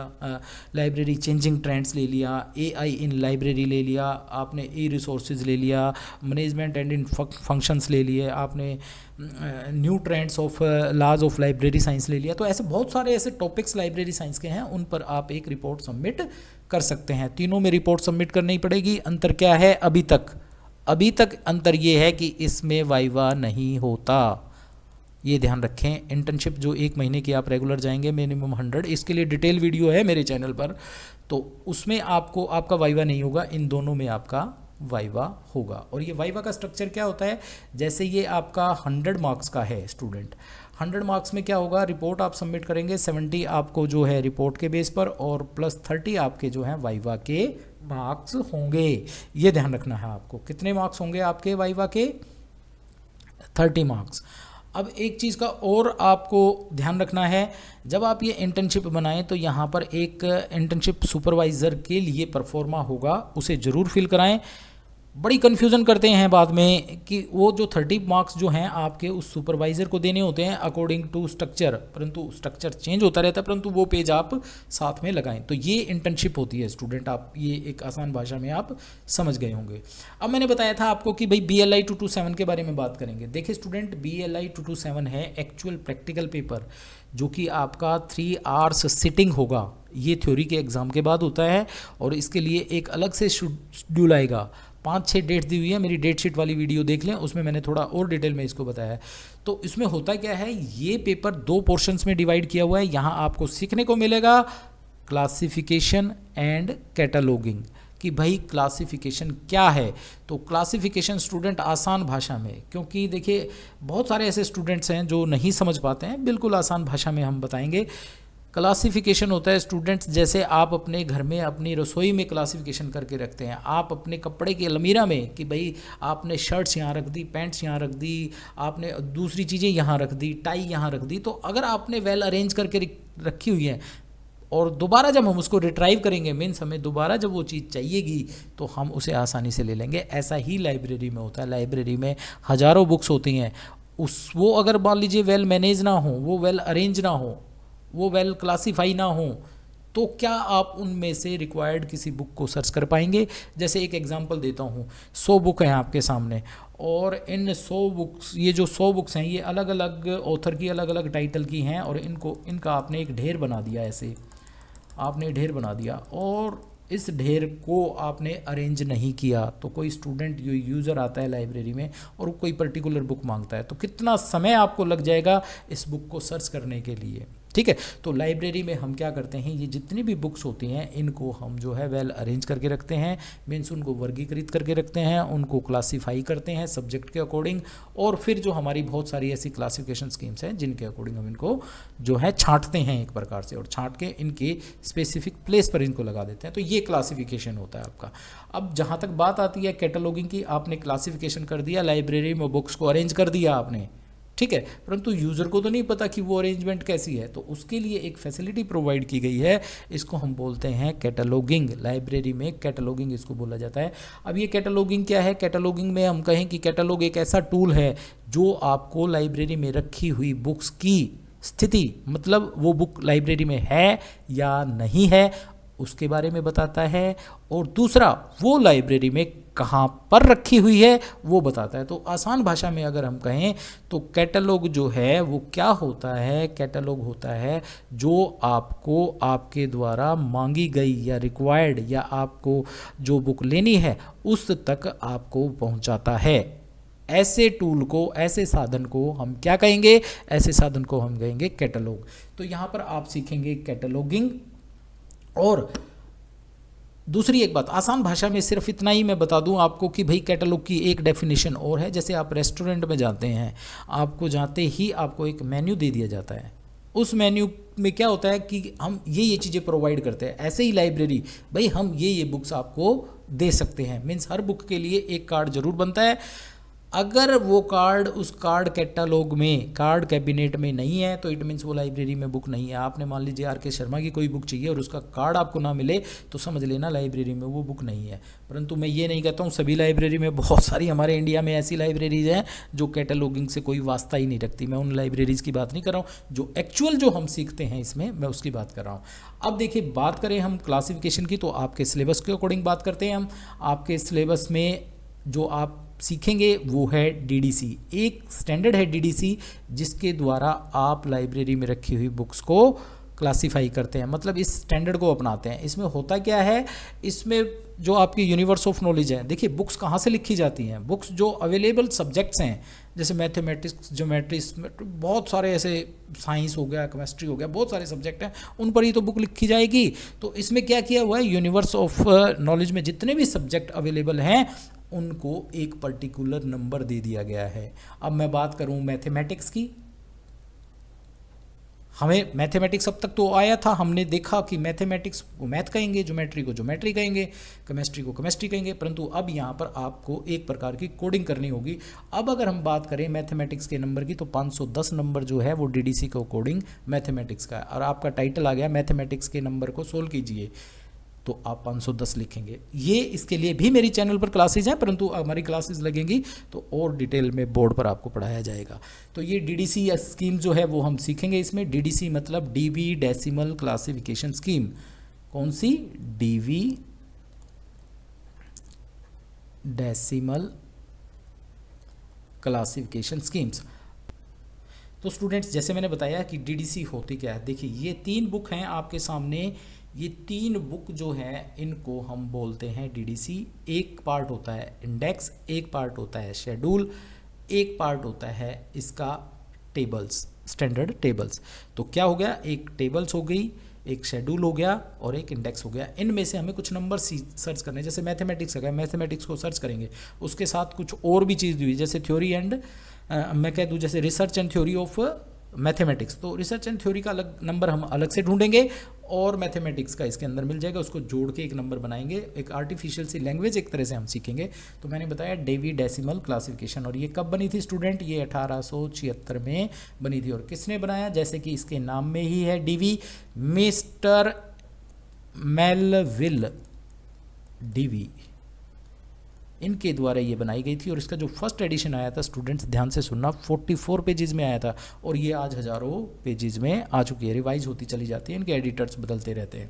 Speaker 1: लाइब्रेरी चेंजिंग ट्रेंड्स ले लिया, AI इन लाइब्रेरी ले लिया, आपने रिसोर्सेज ले लिया, मैनेजमेंट एंड इन फंक्शंस ले लिए, आपने new trends of laws of library science ले लिया। तो ऐसे बहुत सारे ऐसे टॉपिक्स लाइब्रेरी साइंस के हैं, उन पर आप एक रिपोर्ट सबमिट कर सकते हैं। तीनों में रिपोर्ट सबमिट करनी पड़ेगी। अंतर क्या है? अभी तक अंतर ये है कि इसमें वाइवा नहीं होता, ये ध्यान रखें। इंटर्नशिप जो एक महीने की आप रेगुलर जाएंगे मिनिमम 100, इसके लिए डिटेल वीडियो है मेरे चैनल पर, तो उसमें आपका वाइवा नहीं होगा, इन दोनों में आपका वाइवा होगा। और ये वाइवा का स्ट्रक्चर क्या होता है? जैसे ये आपका 100 मार्क्स का है स्टूडेंट, 100 मार्क्स में क्या होगा? रिपोर्ट आप सबमिट करेंगे, 70 आपको जो है रिपोर्ट के बेस पर और प्लस 30 आपके जो हैं वाइवा के मार्क्स होंगे। ये ध्यान रखना है आपको। कितने मार्क्स होंगे आपके वाइवा के? 30 मार्क्स। अब एक चीज़ का और आपको ध्यान रखना है, जब आप ये इंटर्नशिप बनाएं तो यहाँ पर एक इंटर्नशिप सुपरवाइज़र के लिए परफॉर्मा होगा, उसे ज़रूर फिल कराएं। बड़ी कन्फ्यूज़न करते हैं बाद में कि वो जो 30 मार्क्स जो हैं आपके उस सुपरवाइज़र को देने होते हैं अकॉर्डिंग टू स्ट्रक्चर, परंतु स्ट्रक्चर चेंज होता रहता है, परंतु वो पेज आप साथ में लगाएं। तो ये इंटर्नशिप होती है स्टूडेंट, आप ये एक आसान भाषा में आप समझ गए होंगे। अब मैंने बताया था आपको कि भाई BLI 227 के बारे में बात करेंगे। देखिए स्टूडेंट, BLI 227 है एक्चुअल प्रैक्टिकल पेपर, जो कि आपका 3 आवर्स सिटिंग होगा। ये थ्योरी के एग्ज़ाम के बाद होता है और इसके लिए एक अलग से शेड्यूल आएगा। 5-6 डेट दी हुई है, मेरी डेट शीट वाली वीडियो देख लें, उसमें मैंने थोड़ा और डिटेल में इसको बताया है। तो इसमें होता क्या है, ये पेपर 2 पोर्शंस में डिवाइड किया हुआ है। यहाँ आपको सीखने को मिलेगा क्लासिफिकेशन एंड कैटलॉगिंग, कि भाई क्लासिफिकेशन क्या है। तो क्लासिफिकेशन स्टूडेंट आसान भाषा में, क्योंकि देखिए बहुत सारे ऐसे स्टूडेंट्स हैं जो नहीं समझ पाते हैं, बिल्कुल आसान भाषा में हम बताएंगे। क्लासिफिकेशन होता है स्टूडेंट्स, जैसे आप अपने घर में अपनी रसोई में क्लासिफिकेशन करके रखते हैं, आप अपने कपड़े की अलमीरा में कि भाई आपने शर्ट्स यहाँ रख दी, पैंट्स यहाँ रख दी, आपने दूसरी चीज़ें यहाँ रख दी, टाई यहाँ रख दी। तो अगर आपने वेल अरेंज करके रखी हुई है और दोबारा जब हम उसको रिट्राइव करेंगे, मीन्स हमें दोबारा जब वो चीज़ चाहिएगी तो हम उसे आसानी से ले लेंगे। ऐसा ही लाइब्रेरी में होता है। लाइब्रेरी में हज़ारों बुक्स होती हैं, वो अगर मान लीजिए वेल मैनेज ना हो, वो वेल अरेंज ना हो, वो वेल क्लासीफाई ना हो, तो क्या आप उनमें से रिक्वायर्ड किसी बुक को सर्च कर पाएंगे। जैसे एक एग्जांपल देता हूँ, 100 बुक हैं आपके सामने, और इन 100 बुक्स, ये जो 100 बुक्स हैं ये अलग अलग ऑथर की, अलग अलग टाइटल की हैं, और इनका आपने एक ढेर बना दिया, ऐसे आपने ढेर बना दिया, और इस ढेर को आपने अरेंज नहीं किया, तो कोई स्टूडेंट जो यूज़र आता है लाइब्रेरी में और कोई पर्टिकुलर बुक मांगता है, तो कितना समय आपको लग जाएगा इस बुक को सर्च करने के लिए। ठीक है, तो लाइब्रेरी में हम क्या करते हैं, ये जितनी भी बुक्स होती हैं इनको हम जो है वेल अरेंज करके रखते हैं, मीन्स उनको वर्गीकृत करके रखते हैं, उनको क्लासीफाई करते हैं सब्जेक्ट के अकॉर्डिंग, और फिर जो हमारी बहुत सारी ऐसी क्लासिफिकेशन स्कीम्स हैं जिनके अकॉर्डिंग हम इनको जो है छांटते हैं एक प्रकार से, और छांट के इनके स्पेसिफिक प्लेस पर इनको लगा देते हैं। तो ये क्लासिफिकेशन होता है आपका। अब जहाँ तक बात आती है कैटलॉगिंग की, आपने क्लासिफिकेशन कर दिया, लाइब्रेरी में बुक्स को अरेंज कर दिया आपने, ठीक है, परंतु यूज़र को तो नहीं पता कि वो अरेंजमेंट कैसी है, तो उसके लिए एक फैसिलिटी प्रोवाइड की गई है, इसको हम बोलते हैं कैटलॉगिंग। लाइब्रेरी में कैटलॉगिंग इसको बोला जाता है। अब ये कैटलॉगिंग क्या है, कैटलॉगिंग में हम कहें कि कैटलॉग एक ऐसा टूल है जो आपको लाइब्रेरी में रखी हुई बुक्स की स्थिति, मतलब वो बुक लाइब्रेरी में है या नहीं है उसके बारे में बताता है, और दूसरा वो लाइब्रेरी में कहाँ पर रखी हुई है वो बताता है। तो आसान भाषा में अगर हम कहें तो कैटलॉग जो है वो क्या होता है, कैटलॉग होता है जो आपको आपके द्वारा मांगी गई या रिक्वायर्ड या आपको जो बुक लेनी है उस तक आपको पहुंचाता है। ऐसे टूल को, ऐसे साधन को हम क्या कहेंगे, ऐसे साधन को हम कहेंगे कैटलॉग। तो यहाँ पर आप सीखेंगे कैटलॉगिंग। और दूसरी एक बात, आसान भाषा में सिर्फ इतना ही मैं बता दूं आपको कि भाई कैटलॉग की एक डेफिनेशन और है। जैसे आप रेस्टोरेंट में जाते हैं, आपको जाते ही आपको एक मेन्यू दे दिया जाता है, उस मेन्यू में क्या होता है कि हम ये चीज़ें प्रोवाइड करते हैं। ऐसे ही लाइब्रेरी, भाई हम ये बुक्स आपको दे सकते हैं, मीन्स हर बुक के लिए एक कार्ड जरूर बनता है। अगर वो कार्ड उस कार्ड कैटलॉग में, कार्ड कैबिनेट में नहीं है तो इट मीन्स वो लाइब्रेरी में बुक नहीं है। आपने मान लीजिए आर.के. शर्मा की कोई बुक चाहिए और उसका कार्ड आपको ना मिले तो समझ लेना लाइब्रेरी में वो बुक नहीं है। परंतु मैं ये नहीं कहता हूँ सभी लाइब्रेरी में, बहुत सारी हमारे इंडिया में ऐसी लाइब्रेरीज हैं जो कैटलॉगिंग से कोई वास्ता ही नहीं रखती। मैं उन लाइब्रेरीज़ की बात नहीं कर रहा हूँ, जो एक्चुअल जो हम सीखते हैं इसमें मैं उसकी बात कर रहा हूँ। अब देखिए, बात करें हम क्लासिफिकेशन की तो आपके सिलेबस के अकॉर्डिंग बात करते हैं हम। आपके सिलेबस में जो आप सीखेंगे वो है डीडीसी। एक स्टैंडर्ड है डीडीसी जिसके द्वारा आप लाइब्रेरी में रखी हुई बुक्स को क्लासीफाई करते हैं, मतलब इस स्टैंडर्ड को अपनाते हैं। इसमें होता क्या है, इसमें जो आपकी यूनिवर्स ऑफ नॉलेज है, देखिए बुक्स कहाँ से लिखी जाती हैं, बुक्स जो अवेलेबल सब्जेक्ट्स हैं जैसे मैथमेटिक्स, ज्योमेट्री, बहुत सारे ऐसे, साइंस हो गया, केमिस्ट्री हो गया, बहुत सारे सब्जेक्ट हैं, उन पर ही तो बुक लिखी जाएगी। तो इसमें क्या किया हुआ है, यूनिवर्स ऑफ नॉलेज में जितने भी सब्जेक्ट अवेलेबल हैं उनको एक पर्टिकुलर नंबर दे दिया गया है। अब मैं बात करूं मैथमेटिक्स की, हमें मैथमेटिक्स अब तक तो आया था, हमने देखा कि मैथमेटिक्स को मैथ कहेंगे, ज्योमेट्री को ज्योमेट्री कहेंगे, केमिस्ट्री को केमिस्ट्री कहेंगे, परंतु अब यहाँ पर आपको एक प्रकार की कोडिंग करनी होगी। अब अगर हम बात करें मैथमेटिक्स के नंबर की तो 510 नंबर जो है वो डीडीसी का कोडिंग मैथमेटिक्स का है, और आपका टाइटल आ गया मैथमेटिक्स के नंबर को सोल्व कीजिए, तो आप 510 लिखेंगे। ये इसके लिए भी मेरी चैनल पर क्लासेज हैं, परंतु हमारी क्लासेज लगेंगी तो और डिटेल में बोर्ड पर आपको पढ़ाया जाएगा। तो ये डीडीसी स्कीम जो है वो हम सीखेंगे इसमें। डीडीसी मतलब डीवी डेसिमल क्लासिफिकेशन स्कीम। कौन सी? Dewey decimal classification schemes. तो स्टूडेंट्स, जैसे मैंने बताया कि डीडीसी होती क्या है, देखिए ये 3 बुक हैं आपके सामने, ये 3 बुक जो हैं इनको हम बोलते हैं डीडीसी। एक पार्ट होता है इंडेक्स, एक पार्ट होता है शेड्यूल, एक पार्ट होता है इसका टेबल्स, स्टैंडर्ड टेबल्स। तो क्या हो गया, एक टेबल्स हो गई, एक शेड्यूल हो गया और एक इंडेक्स हो गया। इनमें से हमें कुछ नंबर सर्च करने हैं, जैसे मैथमेटिक्स है, मैथमेटिक्स को सर्च करेंगे, उसके साथ कुछ और भी चीज़ दी हुई, जैसे थ्योरी एंड मैं कह दूँ जैसे research and theory of mathematics, तो रिसर्च एंड थ्योरी का अलग नंबर हम अलग से ढूंढेंगे और मैथमेटिक्स का इसके अंदर मिल जाएगा, उसको जोड़ के एक नंबर बनाएंगे। एक आर्टिफिशियल सी लैंग्वेज एक तरह से हम सीखेंगे। तो मैंने बताया डेवी डेसिमल क्लासिफिकेशन, और ये कब बनी थी स्टूडेंट, ये 1876 में बनी थी। और किसने बनाया, जैसे कि इसके नाम में ही है डीवी, मिस्टर मेलविल डीवी, इनके द्वारा ये बनाई गई थी। और इसका जो फर्स्ट एडिशन आया था स्टूडेंट्स ध्यान से सुनना, 44 पेजेस में आया था, और ये आज हज़ारों पेजेस में आ चुकी है, रिवाइज होती चली जाती है, इनके एडिटर्स बदलते रहते हैं।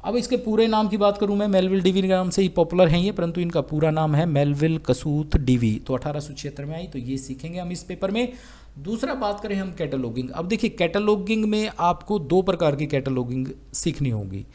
Speaker 1: अब इसके पूरे नाम की बात करूं मैं, मेलविल डीवी के नाम से ही पॉपुलर हैं ये, परंतु इनका पूरा नाम है मेलविल कसूथ डीवी। तो 1876 में आई, तो ये सीखेंगे हम इस पेपर में। दूसरा बात करें हम कैटलॉगिंग। अब देखिए कैटलॉगिंग में आपको 2 प्रकार की कैटलॉगिंग सीखनी होगी।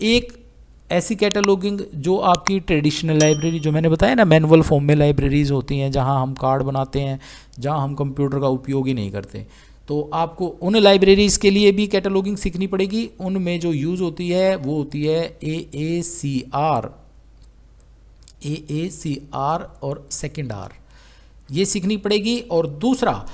Speaker 1: एक ऐसी कैटलॉगिंग जो आपकी ट्रेडिशनल लाइब्रेरी, जो मैंने बताया ना मैनुअल फॉर्म में लाइब्रेरीज होती हैं, जहां हम कार्ड बनाते हैं, जहां हम कंप्यूटर का उपयोग ही नहीं करते, तो आपको उन लाइब्रेरीज के लिए भी कैटलॉगिंग सीखनी पड़ेगी। उनमें जो यूज़ होती है वो होती है AACR और सेकेंड आर, ये सीखनी पड़ेगी। और दूसरा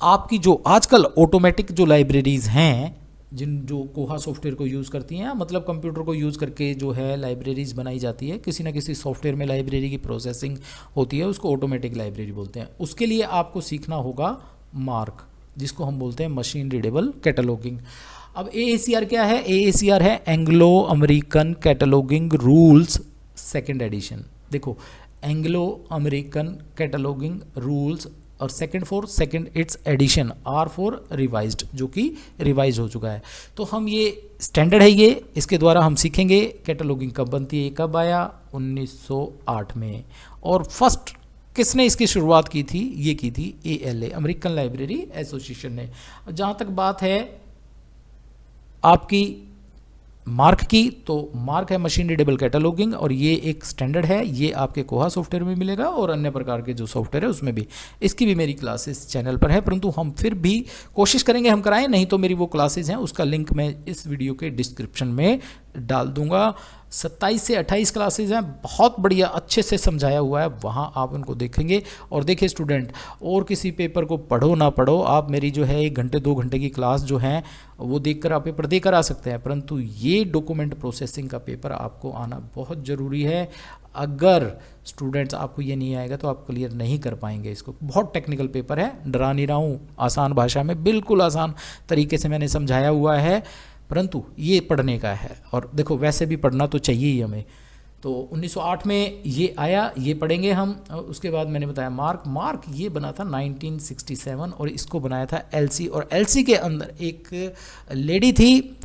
Speaker 1: आपकी जो आजकल ऑटोमेटिक जो लाइब्रेरीज हैं, जो कोहा सॉफ्टवेयर को यूज़ करती हैं, मतलब कंप्यूटर को यूज़ करके जो है लाइब्रेरीज बनाई जाती है, किसी ना किसी सॉफ्टवेयर में लाइब्रेरी की प्रोसेसिंग होती है, उसको ऑटोमेटिक लाइब्रेरी बोलते हैं। उसके लिए आपको सीखना होगा मार्क, जिसको हम बोलते हैं मशीन रीडेबल कैटलॉगिंग। अब AACR क्या है, AACR है Anglo American cataloguing rules second edition. देखो एंग्लो अमेरिकन कैटलॉगिंग रूल्स, और second its edition, R for revised, जो कि रिवाइज हो चुका है। तो हम ये स्टैंडर्ड है ये, इसके द्वारा हम सीखेंगे कैटलॉगिंग कब बनती है, कब आया, 1908 में। और फर्स्ट किसने इसकी शुरुआत की थी, ये की थी ALA, अमेरिकन लाइब्रेरी एसोसिएशन ने। जहाँ तक बात है आपकी मार्क की, तो मार्क है मशीन रीडेबल कैटलॉगिंग, और ये एक स्टैंडर्ड है, ये आपके कोहा सॉफ्टवेयर में मिलेगा और अन्य प्रकार के जो सॉफ्टवेयर है उसमें भी। इसकी भी मेरी क्लासेस चैनल पर है, परंतु हम फिर भी कोशिश करेंगे हम कराएं, नहीं तो मेरी वो क्लासेस हैं उसका लिंक मैं इस वीडियो के डिस्क्रिप्शन में डाल दूंगा। 27 से 28 क्लासेज हैं, बहुत बढ़िया अच्छे से समझाया हुआ है, वहाँ आप उनको देखेंगे। और देखिए स्टूडेंट, और किसी पेपर को पढ़ो ना पढ़ो, आप मेरी जो है 1 घंटे 2 घंटे की क्लास जो है वो देखकर आप पेपर देकर आ सकते हैं, परंतु ये डॉक्यूमेंट प्रोसेसिंग का पेपर आपको आना बहुत ज़रूरी है। अगर स्टूडेंट्स आपको ये नहीं आएगा तो आप क्लियर नहीं कर पाएंगे इसको। बहुत टेक्निकल पेपर है, डरा नहीं रहा हूँ, आसान भाषा में बिल्कुल आसान तरीके से मैंने समझाया हुआ है, परंतु ये पढ़ने का है। और देखो वैसे भी पढ़ना तो चाहिए ही हमें। तो 1908 में ये आया, ये पढ़ेंगे हम। उसके बाद मैंने बताया मार्क ये बना था 1967, और इसको बनाया था LC, और LC के अंदर एक लेडी थी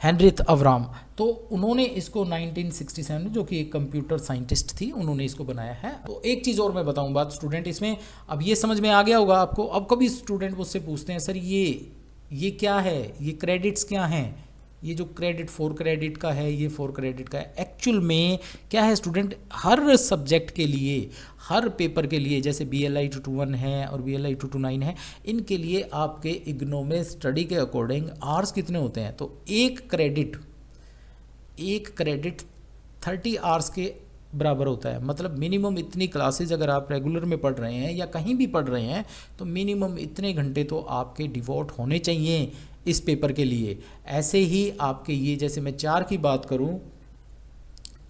Speaker 1: हेनरियट अवराम, तो उन्होंने इसको 1967 में, जो कि एक कंप्यूटर साइंटिस्ट थी, उन्होंने इसको बनाया है। तो एक चीज़ और मैं बताऊँ बात स्टूडेंट इसमें, अब ये समझ में आ गया होगा आपको। अब कभी स्टूडेंट मुझसे पूछते हैं सर ये क्या है, ये क्रेडिट्स क्या हैं, ये जो क्रेडिट 4 क्रेडिट का है, ये 4 क्रेडिट का है, एक्चुअल में क्या है स्टूडेंट, हर सब्जेक्ट के लिए, हर पेपर के लिए, जैसे BLI 221 है और BLI 229 है, इनके लिए आपके इग्नो में स्टडी के अकॉर्डिंग आवर्स कितने होते हैं, तो एक क्रेडिट 30 आवर्स के बराबर होता है। मतलब मिनिमम इतनी क्लासेज अगर आप रेगुलर में पढ़ रहे हैं या कहीं भी पढ़ रहे हैं, तो मिनिमम इतने घंटे तो आपके डिवोट होने चाहिए इस पेपर के लिए। ऐसे ही आपके ये, जैसे मैं 4 की बात करूं,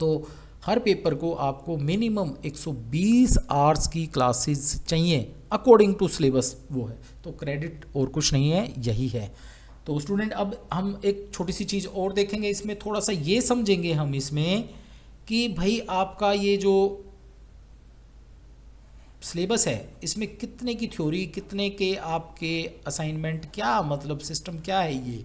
Speaker 1: तो हर पेपर को आपको मिनिमम 120 आवर्स की क्लासेस चाहिए अकॉर्डिंग टू सिलेबस, वो है। तो क्रेडिट और कुछ नहीं है, यही है। तो स्टूडेंट अब हम एक छोटी सी चीज़ और देखेंगे इसमें, थोड़ा सा ये समझेंगे हम इसमें कि भाई आपका ये जो सिलेबस है, इसमें कितने की थ्योरी, कितने के आपके असाइनमेंट, क्या मतलब सिस्टम क्या है, ये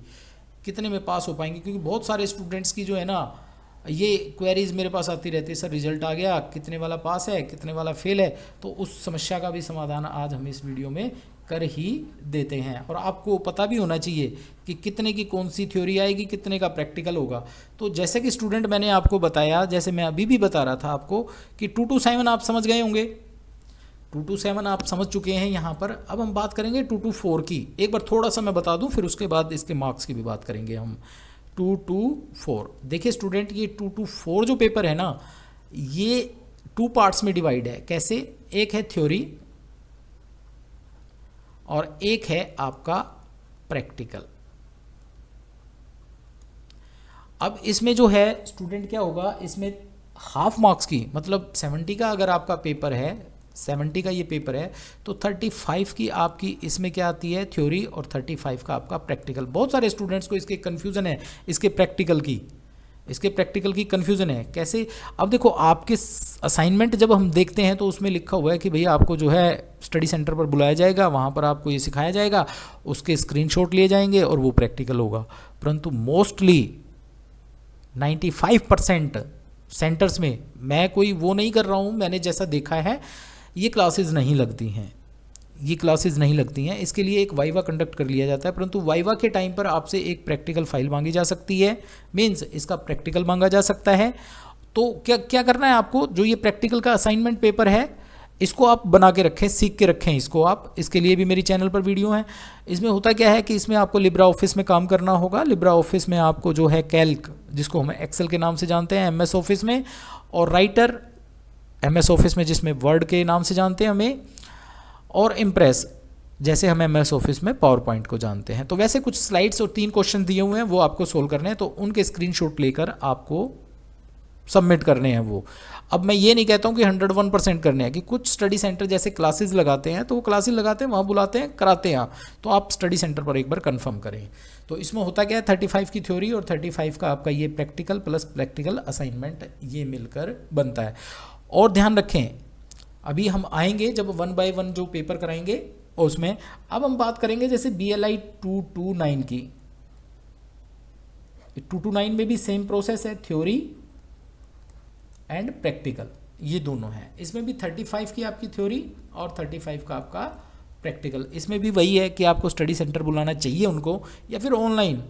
Speaker 1: कितने में पास हो पाएंगे। क्योंकि बहुत सारे स्टूडेंट्स की जो है ना, ये क्वेरीज मेरे पास आती रहती है, सर रिजल्ट आ गया, कितने वाला पास है, कितने वाला फेल है। तो उस समस्या का भी समाधान आज हम इस वीडियो में कर ही देते हैं। और आपको पता भी होना चाहिए कि कितने की कौन सी थ्योरी आएगी, कितने का प्रैक्टिकल होगा। तो जैसे कि स्टूडेंट मैंने आपको बताया, जैसे मैं अभी भी बता रहा था आपको कि 227 आप समझ गए होंगे, 227 आप समझ चुके हैं यहाँ पर। अब हम बात करेंगे 224 की। एक बार थोड़ा सा मैं बता दूँ, फिर उसके बाद इसके मार्क्स की भी बात करेंगे हम। 2 to 4। देखिए स्टूडेंट, ये 2 to 4 जो पेपर है ना, ये 2 पार्ट्स में डिवाइड है। कैसे? एक है थ्योरी और एक है आपका प्रैक्टिकल। अब इसमें जो है स्टूडेंट क्या होगा, इसमें हाफ मार्क्स की, मतलब 70 का अगर आपका पेपर है, 70 का ये पेपर है, तो 35 की आपकी इसमें क्या आती है, थ्योरी, और 35 का आपका प्रैक्टिकल। बहुत सारे स्टूडेंट्स को इसके कन्फ्यूज़न है, इसके प्रैक्टिकल की कन्फ्यूज़न है। कैसे? अब देखो आपके असाइनमेंट जब हम देखते हैं तो उसमें लिखा हुआ है कि भैया आपको जो है स्टडी सेंटर पर बुलाया जाएगा, वहाँ पर आपको ये सिखाया जाएगा, उसके स्क्रीनशॉट लिए जाएंगे और वो प्रैक्टिकल होगा। परंतु मोस्टली 95% सेंटर्स में, मैं कोई वो नहीं कर रहा हूँ, मैंने जैसा देखा है, ये क्लासेस नहीं लगती हैं। इसके लिए एक वाइवा कंडक्ट कर लिया जाता है, परंतु वाइवा के टाइम पर आपसे एक प्रैक्टिकल फाइल मांगी जा सकती है, मीन्स इसका प्रैक्टिकल मांगा जा सकता है। तो क्या करना है आपको, जो ये प्रैक्टिकल का असाइनमेंट पेपर है, इसको आप बना के रखें, सीख के रखें इसको आप। इसके लिए भी मेरी चैनल पर वीडियो है। इसमें होता क्या है कि इसमें आपको लिब्रा ऑफिस में काम करना होगा। लिब्रा ऑफिस में आपको जो है कैल्क, जिसको हम एक्सेल के नाम से जानते हैं, MS ऑफिस में, और राइटर MS ऑफिस में, जिसमें वर्ड के नाम से जानते हैं हमें, और इम्प्रेस, जैसे हम MS ऑफिस में पावर पॉइंट को जानते हैं। तो वैसे कुछ स्लाइड्स और 3 क्वेश्चन दिए हुए हैं, वो आपको सोल्व करने हैं, तो उनके स्क्रीनशॉट लेकर आपको सबमिट करने हैं वो। अब मैं ये नहीं कहता हूँ कि 101% करने हैं, कि कुछ स्टडी सेंटर जैसे क्लासेस लगाते हैं, तो वो क्लासेस लगाते हैं, वहाँ बुलाते हैं, कराते हैं, तो आप स्टडी सेंटर पर एक बार कंफर्म करें। तो इसमें होता क्या है, 35 की थ्योरी और 35 का आपका ये प्रैक्टिकल प्लस प्रैक्टिकल असाइनमेंट, ये मिलकर बनता है। और ध्यान रखें, अभी हम आएंगे जब 1 by 1 जो पेपर कराएंगे उसमें। अब हम बात करेंगे जैसे BLI 229 की। 229 में भी सेम प्रोसेस है, थ्योरी एंड प्रैक्टिकल, ये दोनों हैं। इसमें भी 35 की आपकी थ्योरी और 35 का आपका प्रैक्टिकल। इसमें भी वही है कि आपको स्टडी सेंटर बुलाना चाहिए उनको, या फिर ऑनलाइन,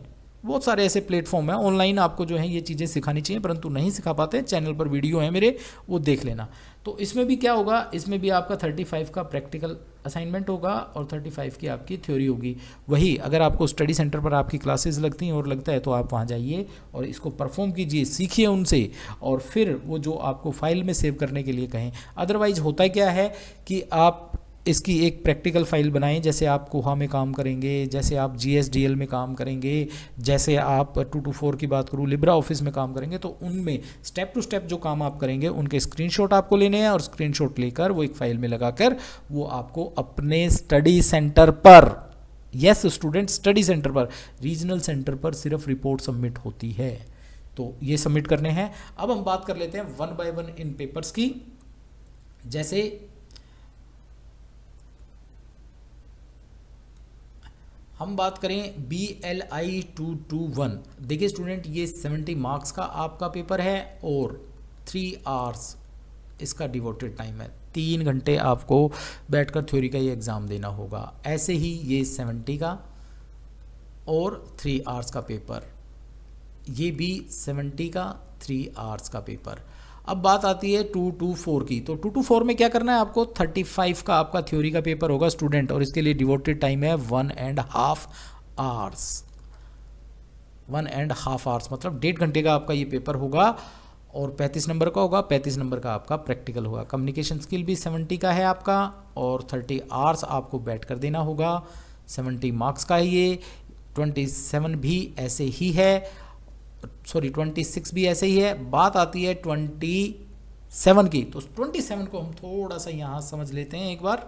Speaker 1: बहुत सारे ऐसे प्लेटफॉर्म हैं ऑनलाइन आपको जो है ये चीज़ें सिखानी चाहिए, परंतु नहीं सिखा पाते। चैनल पर वीडियो है मेरे, वो देख लेना। तो इसमें भी क्या होगा, इसमें भी आपका 35 का प्रैक्टिकल असाइनमेंट होगा और 35 की आपकी थ्योरी होगी। वही अगर आपको स्टडी सेंटर पर आपकी क्लासेस लगती हैं और लगता है, तो आप वहाँ जाइए और इसको परफॉर्म कीजिए, सीखिए उनसे, और फिर वो जो आपको फाइल में सेव करने के लिए कहें। अदरवाइज होता क्या है कि आप इसकी एक प्रैक्टिकल फाइल बनाएं, जैसे आप कोहा में काम करेंगे, जैसे आप GSDL में काम करेंगे, जैसे आप 2 to 4 की बात करूँ लिब्रा ऑफिस में काम करेंगे, तो उनमें स्टेप टू स्टेप जो काम आप करेंगे उनके स्क्रीनशॉट आपको लेने हैं, और स्क्रीनशॉट लेकर वो एक फाइल में लगाकर वो आपको अपने स्टडी सेंटर पर, यस स्टूडेंट, स्टडी सेंटर पर, रीजनल सेंटर पर सिर्फ रिपोर्ट सबमिट होती है। तो ये सबमिट करने हैं। अब हम बात कर लेते हैं 1 by 1 इन पेपर्स की। जैसे हम बात करें BLI 221, देखिए स्टूडेंट, ये 70 मार्क्स का आपका पेपर है और 3 आवर्स इसका डिवोटेड टाइम है। 3 घंटे आपको बैठकर थ्योरी का ये एग्ज़ाम देना होगा। ऐसे ही ये 70 का और 3 आवर्स का पेपर, ये भी 70 का 3 आवर्स का पेपर। अब बात आती है 2 to 4 की। तो 2 to 4 में क्या करना है आपको, 35 का आपका थ्योरी का पेपर होगा स्टूडेंट, और इसके लिए डिवोटेड टाइम है 1.5 आवर्स। 1.5 आवर्स मतलब 1.5 घंटे का आपका ये पेपर होगा, और 35 नंबर का होगा। 35 नंबर का आपका प्रैक्टिकल होगा। कम्युनिकेशन स्किल भी 70 का है आपका, और 30 आवर्स आपको बैठ कर देना होगा। 70 मार्क्स का है ये। 27 भी ऐसे ही है, सॉरी 26 भी ऐसे ही है। बात आती है 27 की। तो 27 को हम थोड़ा सा यहाँ समझ लेते हैं एक बार।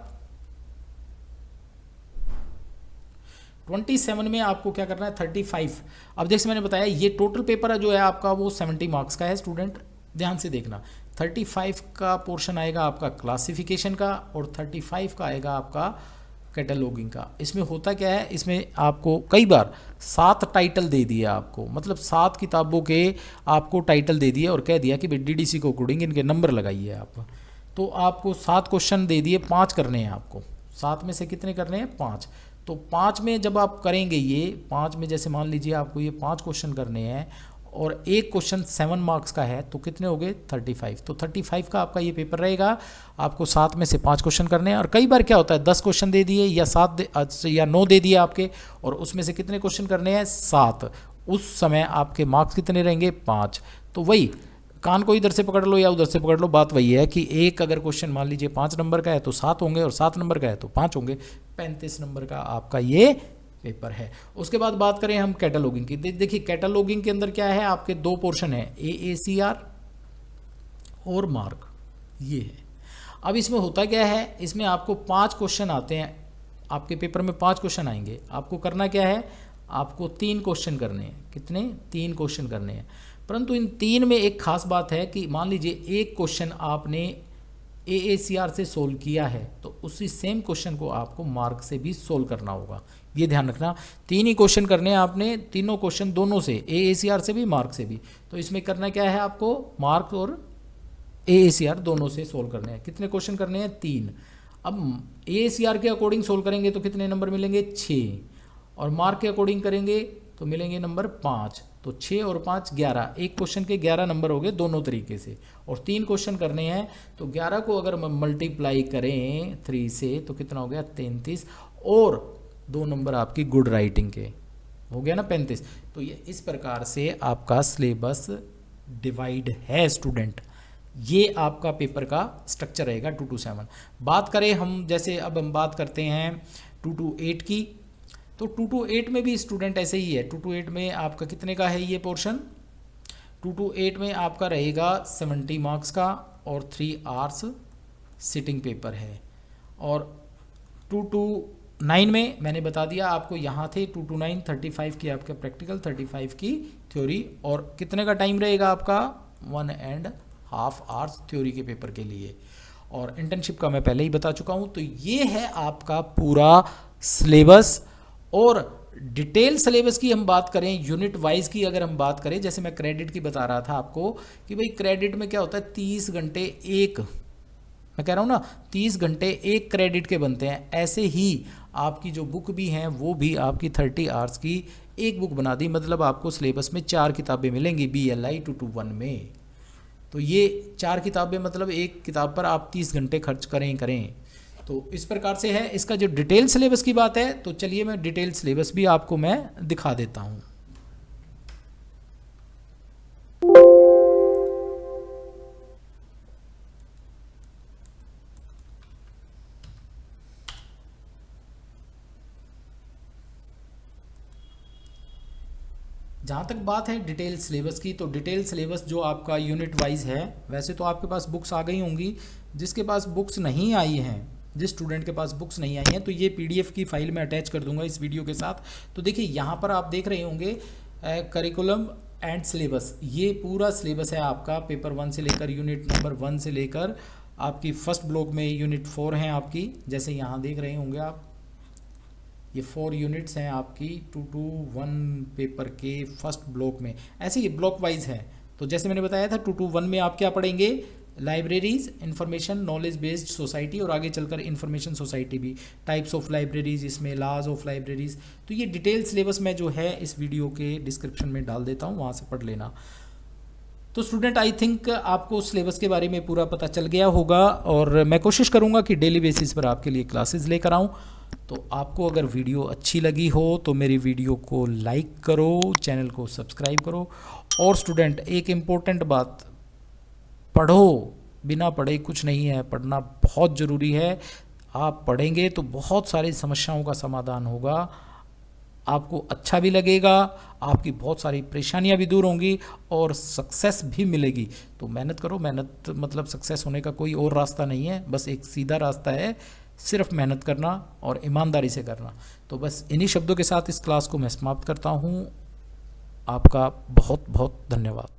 Speaker 1: 27 में आपको क्या करना है, 35। अब जैसे मैंने बताया, ये टोटल पेपर जो है आपका वो 70 मार्क्स का है स्टूडेंट, ध्यान से देखना। 35 का पोर्शन आएगा आपका क्लासिफिकेशन का, और 35 का आएगा आपका कैटलॉगिंग का। इसमें होता क्या है, इसमें आपको कई बार 7 टाइटल दे दिए आपको, मतलब 7 किताबों के आपको टाइटल दे दिए और कह दिया कि भाई DDC को कोडिंग इनके नंबर लगाइए आप। तो आपको 7 क्वेश्चन दे दिए, 5 करने हैं आपको। 7 में से कितने करने हैं, 5। तो 5 में जब आप करेंगे ये 5 में, जैसे मान लीजिए आपको ये 5 क्वेश्चन करने हैं और एक क्वेश्चन 7 मार्क्स का है, तो कितने हो गए, 35। तो 35 का आपका ये पेपर रहेगा। आपको 7 में से 5 क्वेश्चन करने हैं। और कई बार क्या होता है, 10 क्वेश्चन दे दिए या 7 या 9 दे दिए आपके, और उसमें से कितने क्वेश्चन करने हैं, 7। उस समय आपके मार्क्स कितने रहेंगे 5। तो वही कान को इधर से पकड़ लो या उधर से पकड़ लो, बात वही है कि एक अगर क्वेश्चन मान लीजिए 5 नंबर का है तो 7 होंगे, और 7 नंबर का है तो 5 होंगे। 35 नंबर का आपका ये पेपर है। उसके बाद बात करें हम कैटलॉगिंग की। देखिए कैटलॉगिंग के अंदर क्या है, आपके 2 पोर्शन है, AACR और मार्क, ये है। अब इसमें होता क्या है, इसमें आपको 5 क्वेश्चन आते हैं, आपके पेपर में 5 क्वेश्चन आएंगे। आपको करना क्या है, आपको 3 क्वेश्चन करने हैं। कितने? 3 क्वेश्चन करने हैं। परंतु इन 3 में एक खास बात है कि मान लीजिए एक क्वेश्चन आपने AACR से सोल्व किया है तो उसी सेम क्वेश्चन को आपको मार्क से भी सोल्व करना होगा। ये ध्यान रखना, 3 ही क्वेश्चन करने हैं आपने, तीनों क्वेश्चन दोनों से, AACR से भी मार्क से भी। तो इसमें करना क्या है, आपको मार्क और AACR दोनों से सोल्व करने हैं। कितने क्वेश्चन करने हैं? 3। अब AACR के अकॉर्डिंग सोल्व करेंगे तो कितने नंबर मिलेंगे? 6। और मार्क के अकॉर्डिंग करेंगे तो मिलेंगे नंबर 5। तो 6 और 5 11, एक क्वेश्चन के 11 नंबर हो गए दोनों तरीके से। और 3 क्वेश्चन करने हैं तो 11 को अगर मल्टीप्लाई करें 3 से तो कितना हो गया? 33। और 2 नंबर आपकी गुड राइटिंग के हो गया ना 35। तो ये इस प्रकार से आपका सिलेबस डिवाइड है स्टूडेंट। ये आपका पेपर का स्ट्रक्चर रहेगा 2 to 7। बात करें हम, जैसे अब हम बात करते हैं 2 to 8 की, तो 2 to 8 में भी स्टूडेंट ऐसे ही है। 2 to 8 में आपका कितने का है ये पोर्शन? 2 to 8 में आपका रहेगा 70 मार्क्स का और 3 आवर्स सिटिंग पेपर है। और 2 to 9 में मैंने बता दिया आपको, यहाँ थे 2 to 9 35 की आपका प्रैक्टिकल, 35 की थ्योरी। और कितने का टाइम रहेगा आपका? 1.5 आवर्स थ्योरी के पेपर के लिए। और इंटर्नशिप का मैं पहले ही बता चुका हूँ। तो ये है आपका पूरा सिलेबस। और डिटेल सिलेबस की हम बात करें, यूनिट वाइज की अगर हम बात करें, जैसे मैं क्रेडिट की बता रहा था आपको कि भाई क्रेडिट में क्या होता है, 30 घंटे एक, मैं कह रहा हूँ ना 30 घंटे एक क्रेडिट के बनते हैं। ऐसे ही आपकी जो बुक भी हैं वो भी आपकी 30 आवर्स की एक बुक बना दी, मतलब आपको सिलेबस में 4 किताबें मिलेंगी BLI 221 में। तो ये 4 किताबें, मतलब एक किताब पर आप 30 घंटे खर्च करें। तो इस प्रकार से है इसका जो डिटेल सिलेबस की बात है। तो चलिए मैं डिटेल सिलेबस भी आपको मैं दिखा देता हूँ। जहाँ तक बात है डिटेल सिलेबस की, तो डिटेल सिलेबस जो आपका यूनिट वाइज है, वैसे तो आपके पास बुक्स आ गई होंगी। जिसके पास बुक्स नहीं आई हैं, जिस स्टूडेंट के पास बुक्स नहीं आई हैं, तो ये PDF की फाइल में अटैच कर दूंगा इस वीडियो के साथ। तो देखिए यहाँ पर आप देख रहे होंगे करिकुलम एंड सिलेबस, ये पूरा सिलेबस है आपका पेपर 1 से लेकर, यूनिट नंबर 1 से लेकर आपकी फर्स्ट ब्लॉक में यूनिट 4 हैं आपकी, जैसे यहाँ देख रहे होंगे आप, ये 4 यूनिट्स हैं आपकी 2 to 1 पेपर के फर्स्ट ब्लॉक में। ऐसे ही ब्लॉक वाइज है। तो जैसे मैंने बताया था 2 to 1 में आप क्या पढ़ेंगे, libraries, information, knowledge based society, और आगे चलकर इंफॉर्मेशन सोसाइटी भी, टाइप्स ऑफ लाइब्रेरीज, इसमें लॉज ऑफ लाइब्रेरीज। तो ये डिटेल सिलेबस में जो है इस वीडियो के डिस्क्रिप्शन में डाल देता हूँ, वहाँ से पढ़ लेना। तो स्टूडेंट आई थिंक आपको सिलेबस के बारे में पूरा पता चल गया होगा, और मैं कोशिश करूँगा कि डेली बेसिस पर आपके लिए क्लासेस लेकर आऊँ। तो आपको अगर वीडियो अच्छी लगी हो तो मेरी वीडियो को लाइक करो, चैनल को सब्सक्राइब करो। और स्टूडेंट एक इम्पोर्टेंट बात, पढ़ो, बिना पढ़े कुछ नहीं है, पढ़ना बहुत ज़रूरी है। आप पढ़ेंगे तो बहुत सारी समस्याओं का समाधान होगा, आपको अच्छा भी लगेगा, आपकी बहुत सारी परेशानियां भी दूर होंगी और सक्सेस भी मिलेगी। तो मेहनत करो, मेहनत मतलब सक्सेस होने का कोई और रास्ता नहीं है, बस एक सीधा रास्ता है, सिर्फ मेहनत करना और ईमानदारी से करना। तो बस इन्हीं शब्दों के साथ इस क्लास को मैं समाप्त करता हूँ। आपका बहुत बहुत धन्यवाद।